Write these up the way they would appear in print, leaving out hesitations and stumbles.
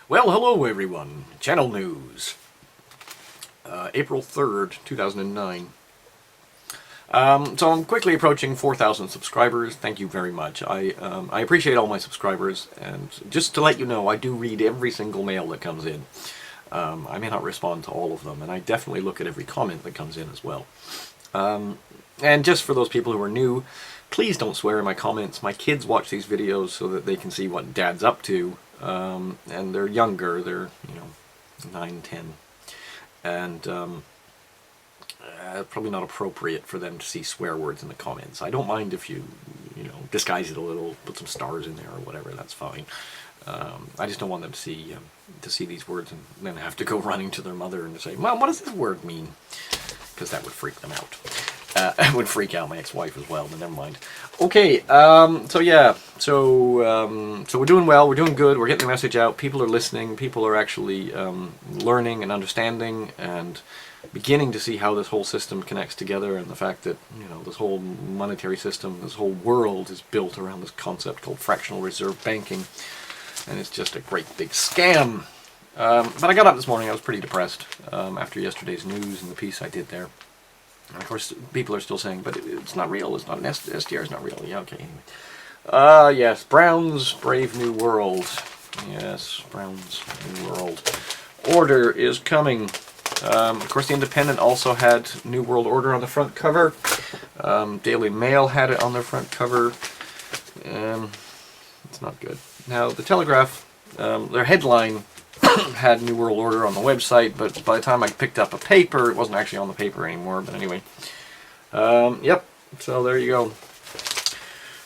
Well, hello everyone. Channel news. April 3rd, 2009. So I'm quickly approaching 4,000 subscribers. Thank you very much. I appreciate all my subscribers, and just to let you know, I do read every single mail that comes in. I may not respond to all of them, and I definitely look at every comment that comes in as well. And just for those people who are new, please don't swear in my comments. My kids watch these videos so that they can see what Dad's up to. And they're younger, they're, 9, 10. And probably not appropriate for them to see swear words in the comments. I don't mind if you disguise it a little, put some stars in there or whatever, that's fine. I just don't want them to see these words and then have to go running to their mother and say, "Mom, what does this word mean?" Because that would freak them out. It would freak out my ex-wife as well, but never mind. Okay, so we're doing well, we're doing good, we're getting the message out, people are listening, people are actually learning and understanding and beginning to see how this whole system connects together, and the fact that, this whole monetary system, this whole world is built around this concept called fractional reserve banking, and it's just a great big scam. But I got up this morning, I was pretty depressed after yesterday's news and the piece I did there. And of course, people are still saying, but it's not real, it's not an SDR, it's not real. Yeah, okay, anyway. Yes, Brown's Brave New World. Yes, Brown's New World Order is coming. Of course, The Independent also had New World Order on the front cover. Daily Mail had it on their front cover. It's not good. Now, the Telegraph, their headline had New World Order on the website, but by the time I picked up a paper, it wasn't actually on the paper anymore, but anyway. Yep, so there you go.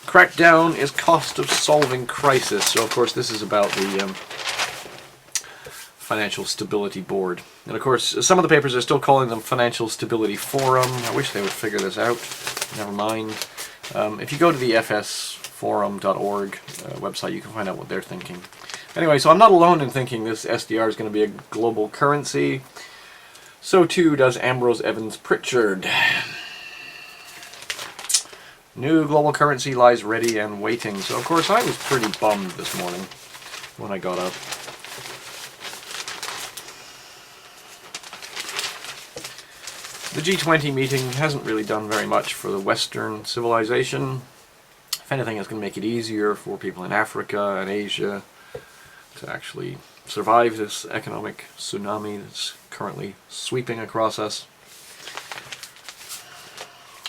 Crackdown is cost of solving crisis. So, of course, this is about the Financial Stability Board. And, of course, some of the papers are still calling them Financial Stability Forum. I wish they would figure this out. Never mind. If you go to the fsforum.org website, you can find out what they're thinking. Anyway, so I'm not alone in thinking this SDR is going to be a global currency. So too does Ambrose Evans-Pritchard. New global currency lies ready and waiting. So of course I was pretty bummed this morning when I got up. The G20 meeting hasn't really done very much for the Western civilization. If anything, it's going to make it easier for people in Africa and Asia to actually survive this economic tsunami that's currently sweeping across us.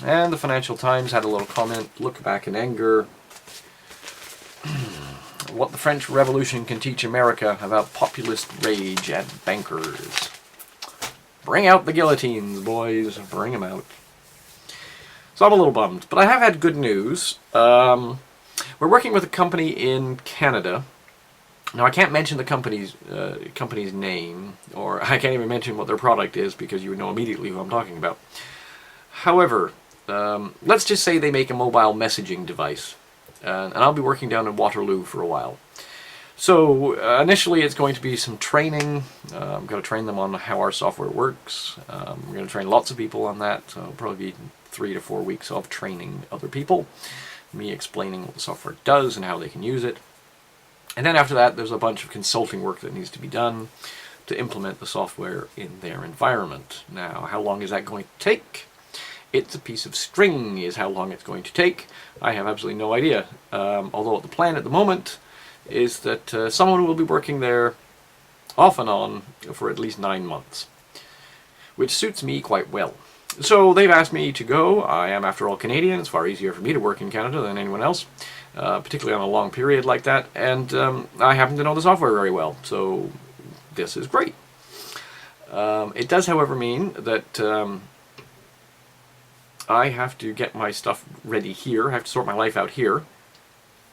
And the Financial Times had a little comment, look back in anger. What the French Revolution can teach America about populist rage and bankers. Bring out the guillotines, boys. Bring them out. So I'm a little bummed, but I have had good news. We're working with a company in Canada. Now, I can't mention the company's name, or I can't even mention what their product is, because you would know immediately who I'm talking about. However, let's just say they make a mobile messaging device, and I'll be working down in Waterloo for a while. So, initially it's going to be some training. I'm going to train them on how our software works. We're going to train lots of people on that, so it'll probably be 3 to 4 weeks of training other people, me explaining what the software does and how they can use it. And then after that, there's a bunch of consulting work that needs to be done to implement the software in their environment. Now, how long is that going to take? It's a piece of string is how long it's going to take. I have absolutely no idea. Although the plan at the moment is that someone will be working there off and on for at least 9 months, which suits me quite well. So they've asked me to go. I am, after all, Canadian. It's far easier for me to work in Canada than anyone else. Particularly on a long period like that, and I happen to know the software very well, so this is great. It does, however, mean that I have to get my stuff ready here. I have to sort my life out here,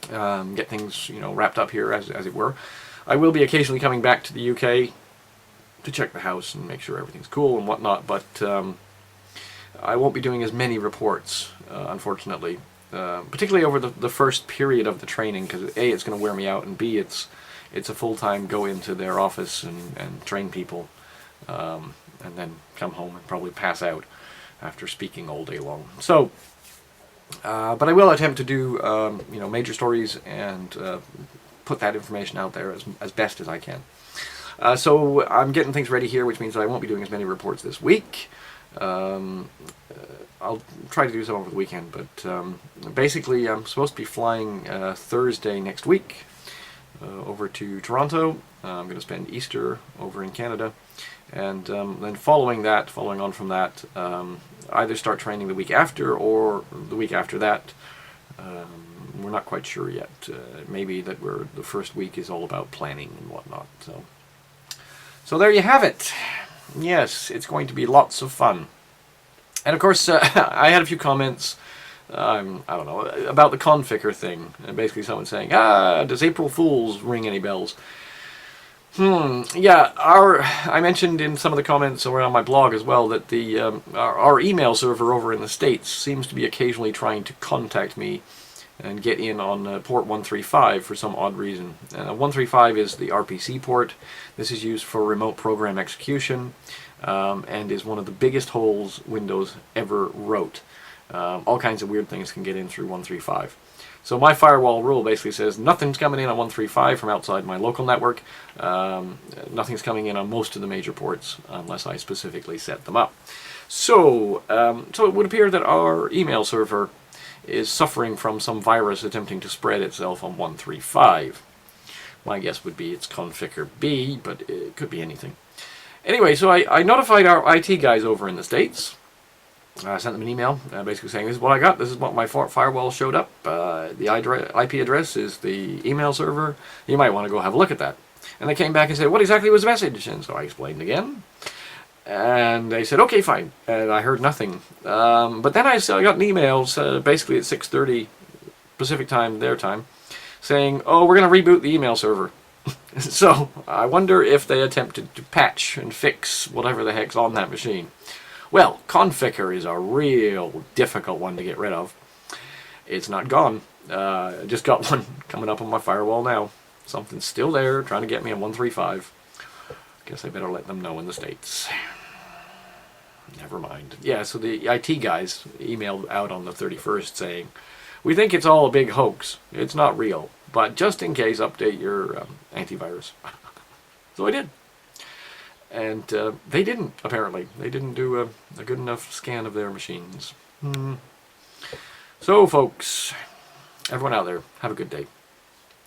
get things, wrapped up here, as it were. I will be occasionally coming back to the UK to check the house and make sure everything's cool and whatnot, but I won't be doing as many reports, unfortunately. Particularly over the first period of the training, because A, it's going to wear me out, and B, it's a full-time go into their office and train people, and then come home and probably pass out after speaking all day long. So, but I will attempt to do major stories and put that information out there as best as I can. So I'm getting things ready here, which means that I won't be doing as many reports this week. I'll try to do some over the weekend, but basically I'm supposed to be flying Thursday next week over to Toronto. I'm going to spend Easter over in Canada, and then following on from that, either start training the week after or the week after that. We're not quite sure yet. Maybe that the first week is all about planning and whatnot. So there you have it. Yes, it's going to be lots of fun. And of course, I had a few comments, I don't know, about the Conficker thing. And basically someone saying, does April Fool's ring any bells? Yeah, I mentioned in some of the comments around my blog as well that our email server over in the States seems to be occasionally trying to contact me and get in on port 135 for some odd reason. 135 is the RPC port. This is used for remote program execution and is one of the biggest holes Windows ever wrote. All kinds of weird things can get in through 135. So my firewall rule basically says nothing's coming in on 135 from outside my local network. Nothing's coming in on most of the major ports unless I specifically set them up. So it would appear that our email server is suffering from some virus attempting to spread itself on 135. My guess would be it's Conficker B, but it could be anything. Anyway, so I notified our IT guys over in the States. I sent them an email basically saying, this is what I got, this is what my firewall showed up, the IP address is the email server, you might want to go have a look at that. And they came back and said, what exactly was the message? And so I explained again. And they said, okay, fine. And I heard nothing. But then I got an email, basically at 6:30 Pacific time, their time, saying, oh, we're going to reboot the email server. So I wonder if they attempted to patch and fix whatever the heck's on that machine. Well, Conficker is a real difficult one to get rid of. It's not gone. I just got one coming up on my firewall now. Something's still there, trying to get me on 135. Guess I better let them know in the States. Never mind. Yeah, so the IT guys emailed out on the 31st saying, we think it's all a big hoax. It's not real. But just in case, update your antivirus. So I did. And they didn't, apparently. They didn't do a good enough scan of their machines. So, folks, everyone out there, have a good day.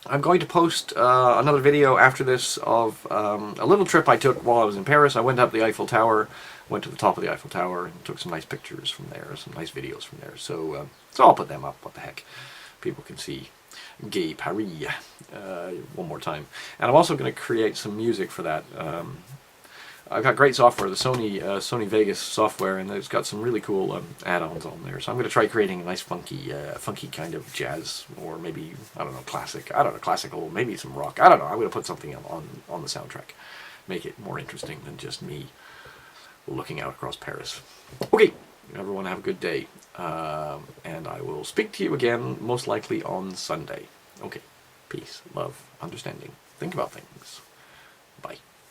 I'm going to post another video after this of a little trip I took while I was in Paris. I went up the Eiffel Tower, went to the top of the Eiffel Tower, and took some nice pictures from there, some nice videos from there. So I'll put them up, what the heck. People can see Gay Paris one more time. And I'm also going to create some music for that. I've got great software, the Sony Vegas software, and it's got some really cool add-ons on there. So I'm going to try creating a nice funky kind of jazz, or maybe, I don't know, classic. I don't know, classical, maybe some rock. I don't know. I'm going to put something on the soundtrack. Make it more interesting than just me looking out across Paris. Okay, everyone have a good day. And I will speak to you again, most likely on Sunday. Okay, peace, love, understanding. Think about things.